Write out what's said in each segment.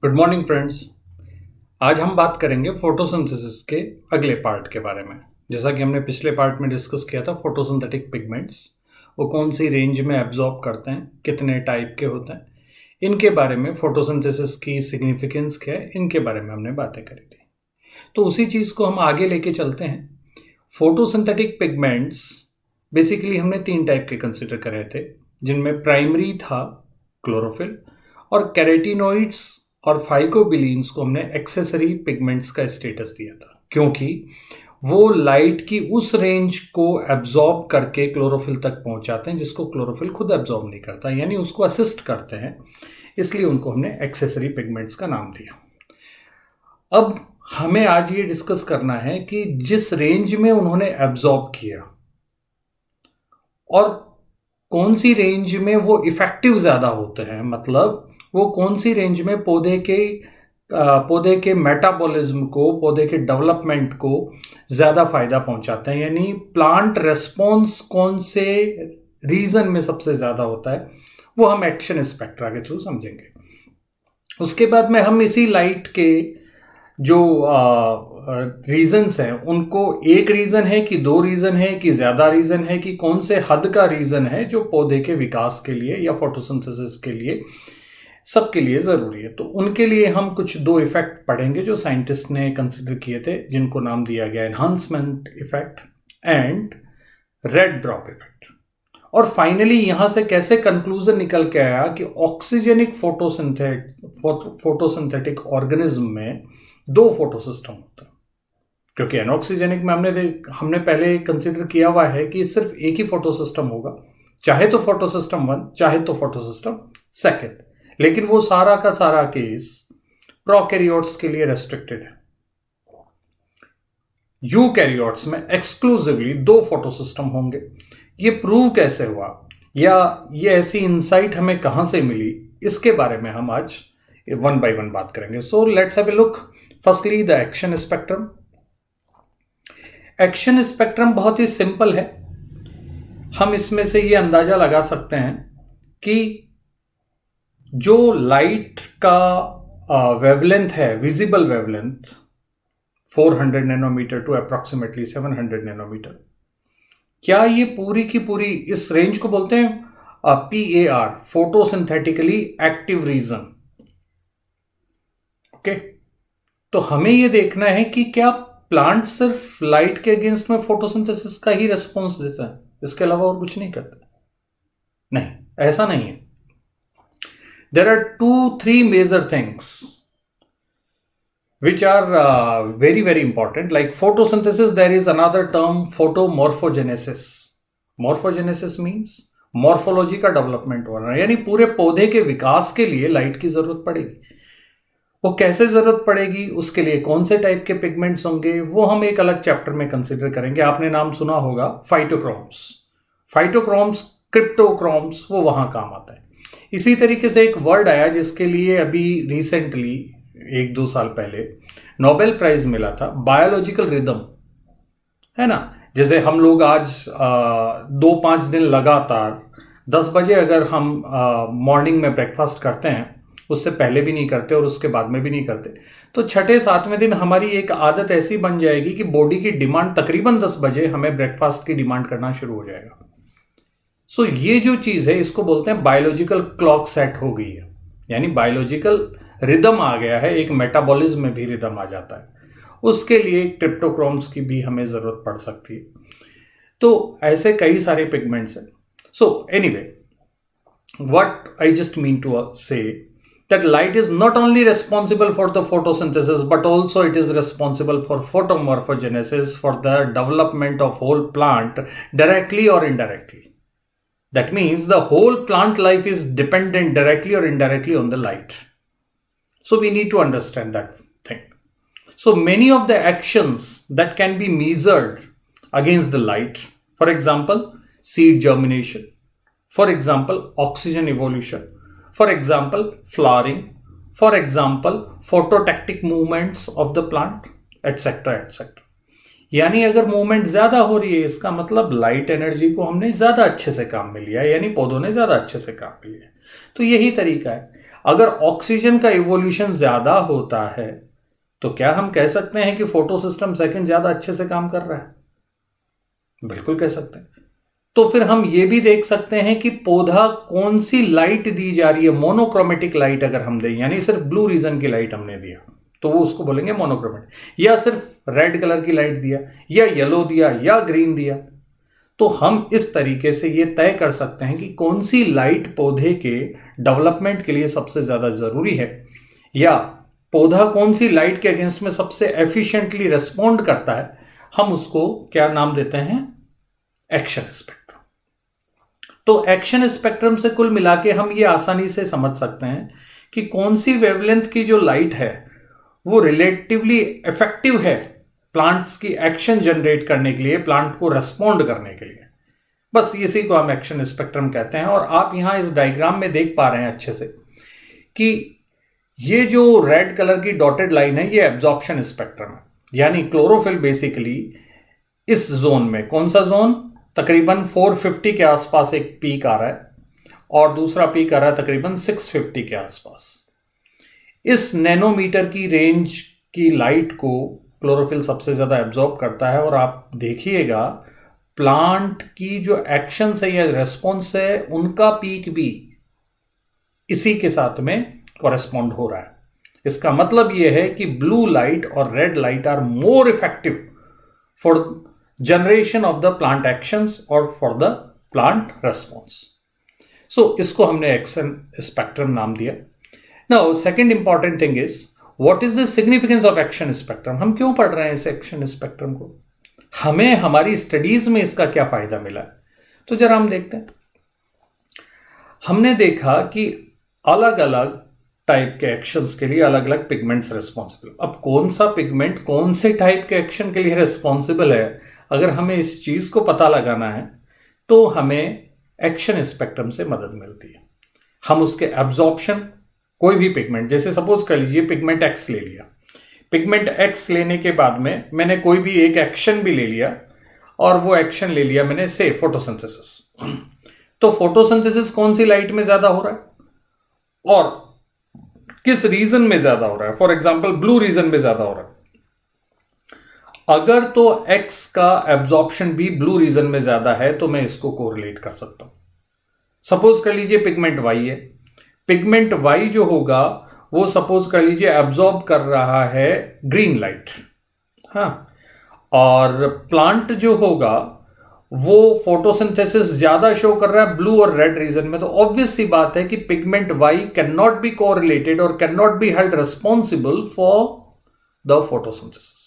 Good morning friends. आज हम बात करेंगे फोटोसिंथेसिस के अगले पार्ट के बारे में। जैसा कि हमने पिछले पार्ट में डिस्कस किया था, फोटोसिंथेटिक पिगमेंट्स वो कौन सी रेंज में एब्जॉर्ब करते हैं, कितने टाइप के होते हैं, इनके बारे में, फोटोसिंथेसिस की सिग्निफिकेंस क्या है, इनके बारे में हमने बातें करी थी। तो उसी चीज़ को हम आगे लेके चलते हैं। फोटोसिंथेटिक पिगमेंट्स बेसिकली हमने 3 टाइप के कंसिडर करे थे, जिनमें प्राइमरी था क्लोरोफिल, और कैरोटीनॉइड्स और फाइकोबिलीन्स को हमने एक्सेसरी पिगमेंट्स का स्टेटस दिया था, क्योंकि वो लाइट की उस रेंज को एब्जॉर्ब करके क्लोरोफिल तक पहुंचाते हैं जिसको क्लोरोफिल खुद एब्जॉर्ब नहीं करता, यानी उसको असिस्ट करते हैं। इसलिए उनको हमने एक्सेसरी पिगमेंट्स का नाम दिया। अब हमें आज ये डिस्कस करना है कि जिस रेंज में उन्होंने एब्जॉर्ब किया और कौन सी रेंज में वो इफेक्टिव ज्यादा होते हैं, मतलब वो कौन सी रेंज में पौधे के मेटाबॉलिज्म को, पौधे के डेवलपमेंट को ज्यादा फायदा पहुंचाते हैं, यानी प्लांट रेस्पॉन्स कौन से रीजन में सबसे ज्यादा होता है, वो हम एक्शन स्पेक्ट्रा के थ्रू समझेंगे। उसके बाद में हम इसी लाइट के जो रीजंस हैं उनको, एक रीजन है कि 2 रीजन है कि ज्यादा रीजन है कि कौन से हद का रीजन है जो पौधे के विकास के लिए या फोटोसिंथेसिस के लिए, सबके लिए जरूरी है। तो उनके लिए हम कुछ 2 इफेक्ट पढ़ेंगे जो साइंटिस्ट ने कंसिडर किए थे, जिनको नाम दिया गया enhancement effect and red drop effect. और फाइनली यहां से कैसे कंक्लूजन निकल के आया कि ऑक्सीजेनिक फोटोसिंथेटिक ऑर्गेनिज्म में 2 फोटोसिस्टम होता है, क्योंकि एनऑक्सीजेनिक में हमने पहले कंसिडर किया हुआ है कि सिर्फ एक ही फोटोसिस्टम होगा, चाहे तो फोटोसिस्टम 1 चाहे तो फोटोसिस्टम 2, लेकिन वो सारा का सारा केस प्रोकैरियोट्स के लिए रेस्ट्रिक्टेड है। यूकैरियोट्स में एक्सक्लूसिवली 2 फोटोसिस्टम होंगे। ये प्रूव कैसे हुआ, या ये ऐसी इंसाइट हमें कहां से मिली, इसके बारे में हम आज 1 by 1 बात करेंगे। So let's have a look. Firstly the action spectrum. Action spectrum बहुत ही सिंपल है। हम इसमें से ये अंदाजा लगा सकते हैं कि जो लाइट का वेवलेंथ है, visible wavelength 400 nanometre to approximately 700 nanometre, क्या ये पूरी की पूरी इस रेंज को बोलते हैं PAR, photosynthetically active region. Okay, तो हमें ये देखना है कि क्या प्लांट सिर्फ लाइट के अगेंस्ट में फोटोसिंथेसिस का ही रेस्पॉन्स देता है, इसके अलावा और कुछ नहीं करता? नहीं, ऐसा नहीं है। There are 2-3 major things which are very very important. Like photosynthesis, there is another term, photomorphogenesis. Morphogenesis means morphology का डेवलपमेंट हो रहा है, यानी पूरे पौधे के विकास के लिए लाइट की जरूरत पड़ेगी। वो कैसे जरूरत पड़ेगी, उसके लिए कौन से टाइप के पिगमेंट्स होंगे, वो हम एक अलग चैप्टर में कंसिडर करेंगे। आपने नाम सुना होगा फाइटोक्रोम्स, क्रिप्टोक्रोम्स, वो वहां काम आता है। इसी तरीके से एक वर्ड आया जिसके लिए अभी रिसेंटली 1-2 साल पहले नोबेल प्राइज मिला था, बायोलॉजिकल रिदम, है ना। जैसे हम लोग आज 2-5 दिन लगातार 10 बजे अगर हम मॉर्निंग में ब्रेकफास्ट करते हैं, उससे पहले भी नहीं करते और उसके बाद में भी नहीं करते, तो 6-7वें दिन हमारी एक आदत ऐसी बन जाएगी कि बॉडी की डिमांड तकरीबन 10 बजे हमें ब्रेकफास्ट की डिमांड करना शुरू हो जाएगा। सो ये जो चीज है, इसको बोलते हैं बायोलॉजिकल क्लॉक सेट हो गई है, यानी बायोलॉजिकल रिदम आ गया है, एक मेटाबॉलिज्म में भी रिदम आ जाता है। उसके लिए क्रिप्टोक्रोम्स की भी हमें जरूरत पड़ सकती है। तो ऐसे कई सारे पिगमेंट्स हैं। So anyway, what I just mean to say that light is not only responsible for the photosynthesis, but also it is responsible for photomorphogenesis, for the development of whole plant directly or indirectly. That means the whole plant life is dependent directly or indirectly on the light. So we need to understand that thing. So many of the actions that can be measured against the light, for example, seed germination, for example, oxygen evolution, for example, flowering, for example, phototactic movements of the plant, etc. etc. यानी अगर movement ज्यादा हो रही है, इसका मतलब light energy को हमने ज्यादा अच्छे से काम में लिया, यानी पौधों ने ज्यादा अच्छे से काम में लिया। तो यही तरीका है। अगर ऑक्सीजन का इवोल्यूशन ज्यादा होता है तो क्या हम कह सकते हैं कि फोटो सिस्टम सेकंड ज्यादा अच्छे से काम कर रहा है? बिल्कुल कह सकते हैं। तो फिर हम ये भी देख सकते हैं कि पौधा कौन सी लाइट दी जा रही है। मोनोक्रोमेटिक लाइट अगर हम दें, यानी सिर्फ ब्लू रीजन की लाइट हमने दिया, तो वो उसको बोलेंगे मोनोक्रोमेटिक। या सिर्फ रेड कलर की लाइट दिया, या येलो दिया, या ग्रीन दिया, तो हम इस तरीके से ये तय कर सकते हैं कि कौन सी लाइट पौधे के डेवलपमेंट के लिए सबसे ज्यादा जरूरी है, या पौधा कौन सी लाइट के अगेंस्ट में सबसे एफिशिएंटली रिस्पॉन्ड करता है। हम उसको क्या नाम देते हैं? Action spectrum. तो एक्शन स्पेक्ट्रम से कुल मिला के हम ये आसानी से समझ सकते हैं कि कौन सी वेवलेंथ की जो लाइट है वो रिलेटिवली इफेक्टिव है प्लांट्स की एक्शन जनरेट करने के लिए, प्लांट को रेस्पॉन्ड करने के लिए। बस इसी को हम एक्शन स्पेक्ट्रम कहते हैं। और आप यहां इस डायग्राम में देख पा रहे हैं अच्छे से कि ये जो रेड कलर की डॉटेड लाइन है ये एब्जॉर्प्शन स्पेक्ट्रम है, यानी क्लोरोफिल बेसिकली इस जोन में, कौन सा जोन, तकरीबन 450 के आसपास एक पीक आ रहा है और दूसरा पीक आ रहा है तकरीबन 650 के आसपास। इस नैनोमीटर की रेंज की लाइट को क्लोरोफिल सबसे ज्यादा एब्जॉर्ब करता है। और आप देखिएगा प्लांट की जो एक्शन है या रेस्पॉन्स है उनका पीक भी इसी के साथ में कॉरेस्पॉन्ड हो रहा है। इसका मतलब यह है कि ब्लू लाइट और red light are more effective for generation of the plant actions और for the plant response. So इसको हमने एक्शन स्पेक्ट्रम नाम दिया। Now second important thing is what is the significance of action spectrum. हम क्यों पढ़ रहे हैं इस एक्शन स्पेक्ट्रम को, हमें हमारी स्टडीज में इसका क्या फायदा मिला है? तो जरा हम देखते हैं। हमने देखा कि अलग अलग टाइप के एक्शंस के लिए अलग अलग पिगमेंट्स रिस्पॉन्सिबल। अब कौन सा पिगमेंट कौन से टाइप के एक्शन के लिए रिस्पॉन्सिबल है, अगर हमें इस चीज को पता लगाना है तो हमें एक्शन स्पेक्ट्रम से मदद मिलती है। हम उसके एब्जॉर्प्शन, कोई भी पिगमेंट, जैसे सपोज कर लीजिए पिगमेंट एक्स ले लिया, पिगमेंट एक्स लेने के बाद में मैंने कोई भी एक एक्शन भी ले लिया और वो एक्शन ले लिया मैंने से फोटोसिंथेसिस। तो फोटोसिंथेसिस कौन सी लाइट में ज्यादा हो रहा है और किस रीजन में ज्यादा हो रहा है? फॉर एग्जाम्पल ब्लू रीजन में ज्यादा हो रहा है। अगर तो एक्स का एब्जॉर्प्शन भी ब्लू रीजन में ज्यादा है तो मैं इसको कोरिलेट कर सकता हूं। सपोज कर लीजिए पिगमेंट वाई है, पिगमेंट वाई जो होगा वो सपोज कर लीजिए एब्जॉर्ब कर रहा है ग्रीन लाइट, हाँ, और प्लांट जो होगा वो फोटोसिंथेसिस ज्यादा शो कर रहा है ब्लू और रेड रीजन में। तो ऑब्वियस सी बात है कि pigment Y can not be correlated और can not be held responsible for the photosynthesis.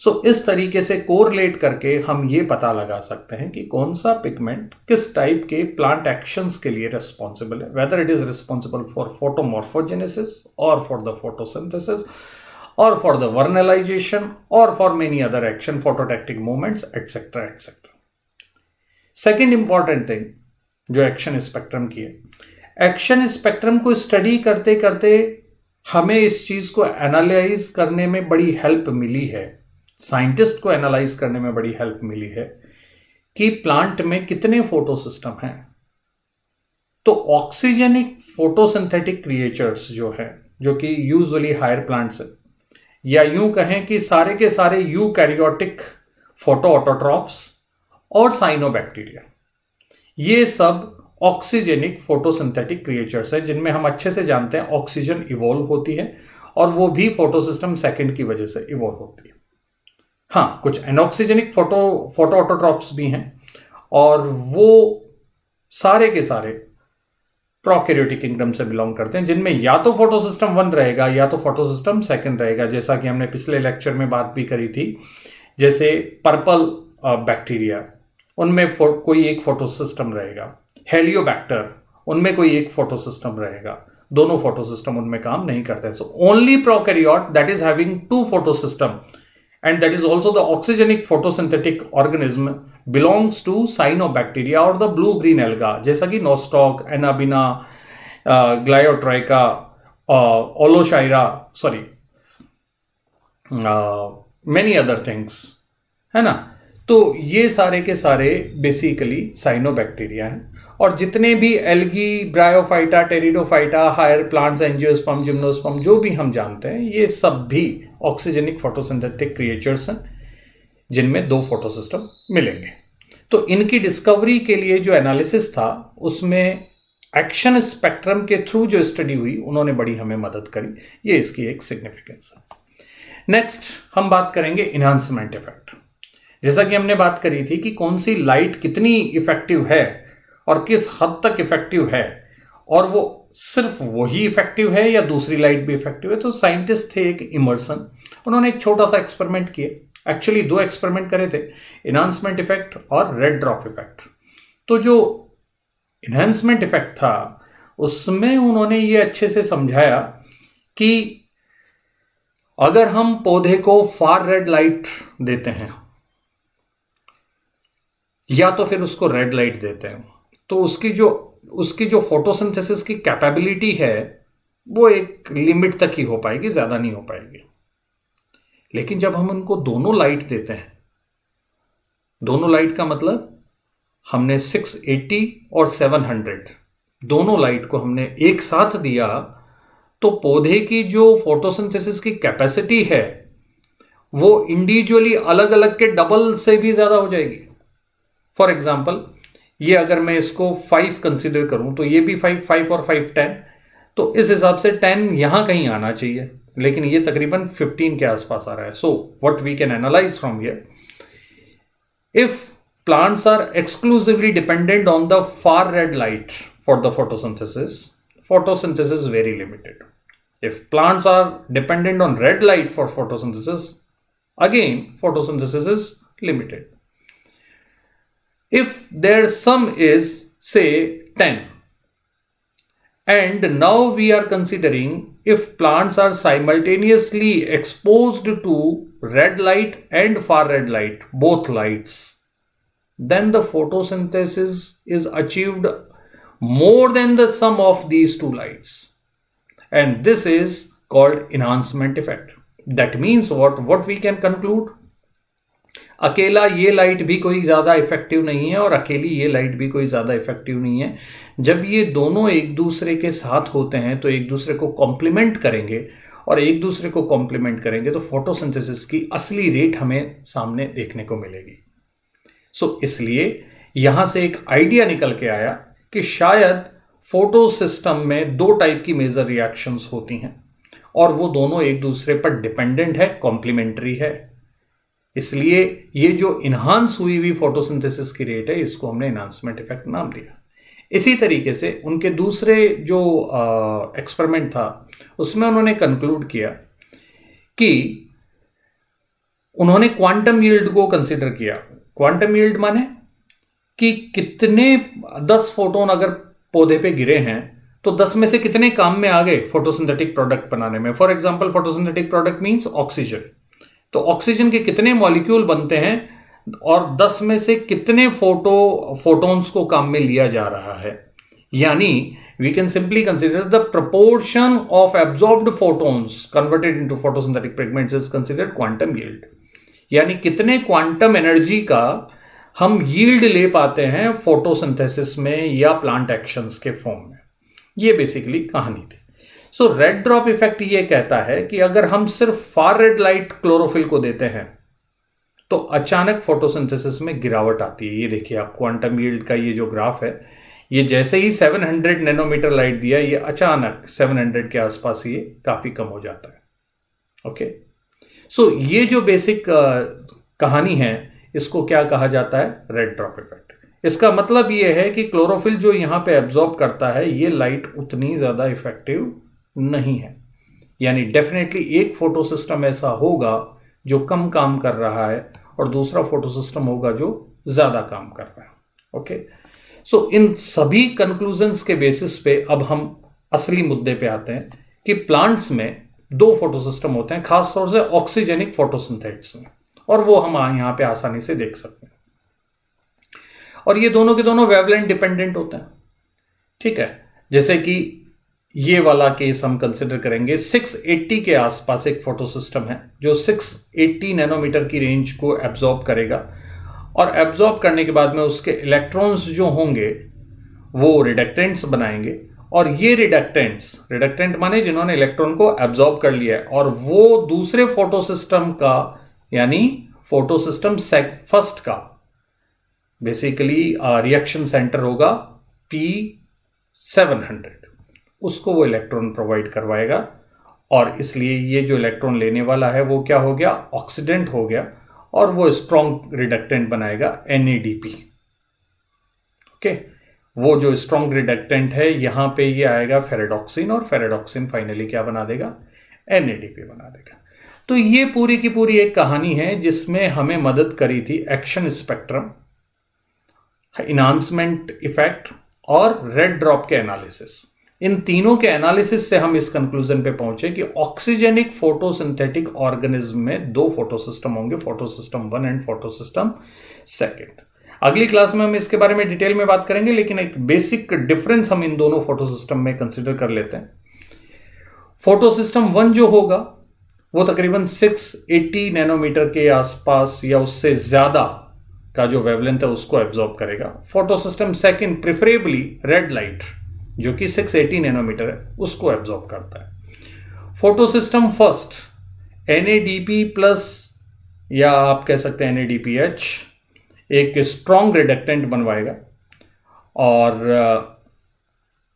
So इस तरीके से कोरिलेट करके हम ये पता लगा सकते हैं कि कौन सा पिगमेंट किस टाइप के प्लांट एक्शंस के लिए रिस्पॉन्सिबल है, whether it is responsible for photomorphogenesis और फॉर द फोटोसिंथेसिस और फॉर द वर्नलाइजेशन और for many other action, phototactic movements etcetera etcetera. Second important thing जो एक्शन स्पेक्ट्रम की है, एक्शन स्पेक्ट्रम को स्टडी करते करते हमें इस चीज को एनालाइज करने में बड़ी हेल्प मिली है, साइंटिस्ट को एनालाइज करने में बड़ी हेल्प मिली है कि प्लांट में कितने फोटोसिस्टम हैं। तो ऑक्सीजनिक फोटोसिंथेटिक क्रिएचर्स जो है, जो कि यूजुअली हायर प्लांट्स है, या यूं कहें कि सारे के सारे यूकैरियोटिक फोटो ऑटोट्रॉफ्स और साइनोबैक्टीरिया, ये सब ऑक्सीजनिक फोटोसिंथेटिक क्रिएचर्स हैं जिनमें हम अच्छे से जानते हैं ऑक्सीजन इवॉल्व होती है और वो भी फोटोसिस्टम सेकंड की वजह से इवॉल्व होती है। हाँ, कुछ एनऑक्सीजनिक फोटो ऑटोट्रॉफ्स भी हैं और वो सारे के सारे प्रोकैरियोटिक किंगडम से बिलोंग करते हैं, जिनमें या तो फोटोसिस्टम 1 रहेगा या तो फोटोसिस्टम सेकंड रहेगा, जैसा कि हमने पिछले लेक्चर में बात भी करी थी। जैसे पर्पल बैक्टीरिया, उनमें कोई एक फोटोसिस्टम रहेगा, हेलियोबैक्टर, उनमें कोई एक फोटोसिस्टम रहेगा, दोनों फोटोसिस्टम उनमें काम नहीं करते। So only prokaryote that is having 2 photosystem and that is also the oxygenic photosynthetic organism belongs to cyanobacteria or the blue green alga, जैसा कि nostoc, anabina, gliotrica, oloshira, sorry, many other things, है ना। तो ये सारे के सारे basically cyanobacteria हैं और जितने भी algae, bryophyta, pteridophyta, higher plants, angiosperm, gymnosperm, जो भी हम जानते हैं, ये सब भी ऑक्सीजेनिक फोटोसिंथेटिक क्रिएचर्स हैं जिनमें दो फोटोसिस्टम मिलेंगे। तो इनकी डिस्कवरी के लिए जो एनालिसिस था उसमें एक्शन स्पेक्ट्रम के थ्रू जो स्टडी हुई उन्होंने बड़ी हमें मदद करी। ये इसकी एक सिग्निफिकेंस है। नेक्स्ट हम बात करेंगे इन्हांसमेंट इफेक्ट। जैसा कि हमने बात करी थी कि कौन सी लाइट कितनी इफेक्टिव है और किस हद तक इफेक्टिव है, और वो सिर्फ वही इफेक्टिव है या दूसरी लाइट भी इफेक्टिव है। तो साइंटिस्ट थे एक इमर्सन, उन्होंने एक छोटा सा एक्सपेरिमेंट किया। एक्चुअली दो एक्सपेरिमेंट करे थे, इन्हांसमेंट इफेक्ट और रेड ड्रॉप इफेक्ट। तो जो इन्हांसमेंट इफेक्ट था उसमें उन्होंने ये अच्छे से समझाया कि अगर हम पौधे को फार रेड लाइट देते हैं या तो फिर उसको रेड लाइट देते हैं, तो उसकी जो फोटोसिंथेसिस की कैपेबिलिटी है वो एक लिमिट तक ही हो पाएगी, ज्यादा नहीं हो पाएगी। लेकिन जब हम उनको दोनों लाइट देते हैं, दोनों लाइट का मतलब हमने 680 और 700 दोनों लाइट को हमने एक साथ दिया, तो पौधे की जो फोटोसिंथेसिस की कैपेसिटी है वो इंडिविजुअली अलग अलग के डबल से भी ज्यादा हो जाएगी। फॉर एग्जाम्पल, ये अगर मैं इसको 5 कंसिडर करूं तो ये भी 5 और 5 10, तो इस हिसाब से 10 यहां कहीं आना चाहिए, लेकिन ये तकरीबन 15 के आसपास आ रहा है। So what we can analyse from here, if plants are exclusively dependent on the far red light for the photosynthesis is very limited. If plants are dependent on red light for photosynthesis, again photosynthesis is limited. If their sum is say 10, and now we are considering if plants are simultaneously exposed to red light and far red light, both lights, then the photosynthesis is achieved more than the sum of these two lights, and this is called enhancement effect. That means what we can conclude, अकेला ये light भी कोई ज्यादा effective नहीं है और अकेली ये लाइट भी कोई ज्यादा इफेक्टिव नहीं है। जब ये दोनों एक दूसरे के साथ होते हैं तो एक दूसरे को कॉम्प्लीमेंट करेंगे, और एक दूसरे को कॉम्प्लीमेंट करेंगे तो फोटोसिंथेसिस की असली रेट हमें सामने देखने को मिलेगी। इसलिए यहां से एक आइडिया निकल के आया कि शायद फोटो सिस्टम में दो टाइप की मेजर रिएक्शंस होती हैं और वो दोनों एक दूसरे पर डिपेंडेंट है, कॉम्प्लीमेंट्री है। इसलिए ये जो इन्हांस हुई हुई फोटोसिंथेसिस की रेट है, इसको हमने इन्हांसमेंट इफेक्ट नाम दिया। इसी तरीके से उनके दूसरे जो एक्सपेरिमेंट था उसमें उन्होंने कंक्लूड किया कि उन्होंने क्वांटम यील्ड को कंसिडर किया। क्वांटम यील्ड माने कि कितने 10 फोटोन अगर पौधे पे गिरे हैं तो 10 में से कितने काम में आ गए फोटोसिंथेटिक प्रोडक्ट बनाने में। For example, photosynthetic product means oxygen, तो ऑक्सीजन के कितने मॉलिक्यूल बनते हैं और 10 में से कितने फोटोन्स को काम में लिया जा रहा है। यानी we can simply consider the proportion of absorbed photons converted into photosynthetic pigments is considered quantum yield. यानी कितने क्वांटम एनर्जी का हम यील्ड ले पाते हैं फोटोसिंथेसिस में या प्लांट एक्शंस के फॉर्म में। ये बेसिकली कहानी थी। सो रेड ड्रॉप इफेक्ट ये कहता है कि अगर हम सिर्फ फार रेड लाइट क्लोरोफिल को देते हैं तो अचानक फोटोसिंथेसिस में गिरावट आती है। ये देखिए आप क्वांटम यील्ड का ये जो ग्राफ है, ये जैसे ही 700 नैनोमीटर लाइट दिया, ये अचानक 700 के आसपास ये काफी कम हो जाता है। ओके, सो ये जो बेसिक कहानी है इसको क्या कहा जाता है, रेड ड्रॉप इफेक्ट। इसका मतलब ये है कि क्लोरोफिल जो यहां पे एब्जॉर्ब करता है ये लाइट उतनी ज्यादा इफेक्टिव नहीं है। यानी डेफिनेटली एक फोटो सिस्टम ऐसा होगा जो कम काम कर रहा है और दूसरा फोटो सिस्टम होगा जो ज्यादा काम कर रहा है। ओके, सो इन सभी कंक्लूजन्स के बेसिस पे अब हम असली मुद्दे पे आते हैं कि प्लांट्स में दो फोटोसिस्टम होते हैं, खासतौर से ऑक्सीजेनिक फोटोसिंथेट्स में, और वो हम यहां पे आसानी से देख सकते हैं। और ये दोनों के दोनों वेवलेंथ डिपेंडेंट होते हैं। ठीक है, जैसे कि ये वाला केस हम कंसिडर करेंगे, 680 के आसपास एक फोटोसिस्टम है जो 680 नैनोमीटर की रेंज को एब्जॉर्ब करेगा, और एब्जॉर्ब करने के बाद में उसके इलेक्ट्रॉन्स जो होंगे वो रिडक्टेंट्स बनाएंगे, और ये रिडक्टेंट माने जिन्होंने इलेक्ट्रॉन को एब्जॉर्ब कर लिया है, और वो दूसरे फोटोसिस्टम का यानी फोटोसिस्टम फर्स्ट का बेसिकली रिएक्शन सेंटर होगा P700, उसको वो इलेक्ट्रॉन प्रोवाइड करवाएगा। और इसलिए ये जो इलेक्ट्रॉन लेने वाला है वो क्या हो गया, ऑक्सीडेंट हो गया, और वो स्ट्रॉन्ग रिडक्टेंट बनाएगा NADP। ओके, वो जो स्ट्रॉन्ग रिडक्टेंट है यहां पे ये आएगा फेरेडॉक्सिन, और फेरेडॉक्सिन फाइनली क्या बना देगा, NADP बना देगा। तो ये पूरी की पूरी एक कहानी है जिसमें हमें मदद करी थी एक्शन स्पेक्ट्रम, इन्हांसमेंट इफेक्ट और रेड ड्रॉप के एनालिसिस। इन तीनों के एनालिसिस से हम इस कंक्लूजन पे पहुंचे कि ऑक्सीजेनिक फोटोसिंथेटिक ऑर्गेनिज्म में दो फोटोसिस्टम होंगे, फोटोसिस्टम 1 एंड फोटोसिस्टम 2। अगली क्लास में हम इसके बारे में डिटेल में बात करेंगे, लेकिन एक बेसिक डिफरेंस हम इन दोनों फोटोसिस्टम में कंसिडर कर लेते हैं। फोटोसिस्टम 1 जो होगा वो तकरीबन 680 नैनोमीटर के आसपास या उससे ज्यादा का जो वेवलेंथ है उसको एब्जॉर्ब करेगा। फोटोसिस्टम 2 प्रिफरेबली रेड लाइट जो कि 680 नैनोमीटर है उसको एब्जॉर्ब करता है। फोटोसिस्टम फर्स्ट NADP प्लस या आप कह सकते हैं NADPH एक स्ट्रॉन्ग रिडक्टेंट बनवाएगा, और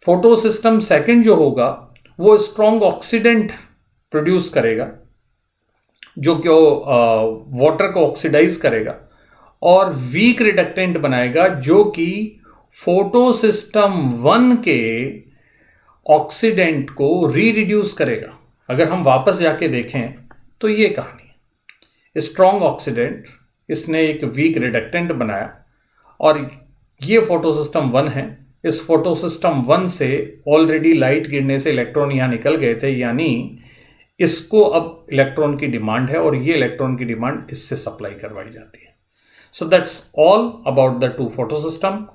फोटोसिस्टम 2 जो होगा वो स्ट्रॉन्ग ऑक्सीडेंट प्रोड्यूस करेगा जो कि वाटर को ऑक्सीडाइज करेगा, और वीक रिडक्टेंट बनाएगा जो कि फोटोसिस्टम 1 के ऑक्सीडेंट को रिड्यूस करेगा। अगर हम वापस जाके देखें तो ये कहानी है, स्ट्रॉन्ग ऑक्सीडेंट, इसने एक वीक रिडक्टेंट बनाया, और ये फोटोसिस्टम 1 है। इस फोटोसिस्टम 1 से ऑलरेडी लाइट गिरने से इलेक्ट्रॉन यहां निकल गए थे, यानी इसको अब इलेक्ट्रॉन की डिमांड है, और ये इलेक्ट्रॉन की डिमांड इससे सप्लाई करवाई जाती है। So that's all about the two photosystem.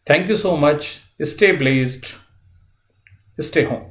Thank you so much. Stay blessed. Stay home.